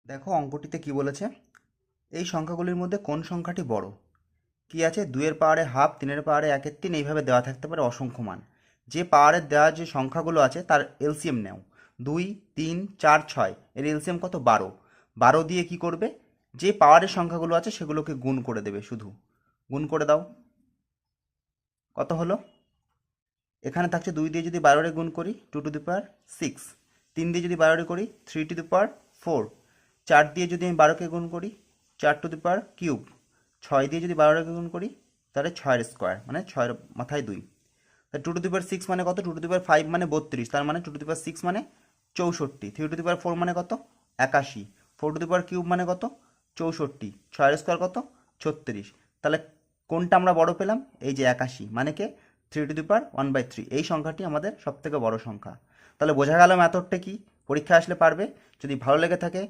দেখো অঙ্কটিতে কি বলেছে, এই সংখ্যাগুলির মধ্যে কোন সংখ্যাটি বড়। কি আছে, 2-এর পাওয়ারে হাফ, 3-এর পাওয়ারে 1/3, এইভাবে দেওয়া থাকতে পারে অসংখ্য মান। যে পাওয়ারের দেওয়া যে সংখ্যাগুলো আছে তার এলসিএম নাও। 2, 3, 4, 6, এর এলসিএম কত? 12। 12 দিয়ে কি করবে, যে পাওয়ারের সংখ্যাগুলো আছে সেগুলোকে গুণ করে দেবে, শুধু গুণ করে দাও। কত হলো? এখানে থাকছে 2 দিয়ে যদি 12 গুণ করি 2^6, 3 দিয়ে যদি 12 করি 3^4, 4 দিয়ে যদি আমি 12কে গুণ করি 4^3, 6 দিয়ে যদি 12কে গুণ করি তাহলে 6-এর স্কোয়ার মানে 6-এর মাথায় 2। তাহলে 2^6 মানে কত? 2^5 মানে 32, তার মানে 2^6 মানে 64, 3^4 মানে কত? 81, 4^3 মানে কত? 64, 6-এর স্কোয়ার কত? 36। তাহলে কোনটা আমরা বড় পেলাম? এই যে 81, মানে কে? 3^1/3, এই সংখ্যাটি আমাদের সব থেকে বড় সংখ্যা। তাহলে বোঝা গেল মেথডটা কি, পরীক্ষা আসলে পারবে। যদি ভালো লেগে থাকে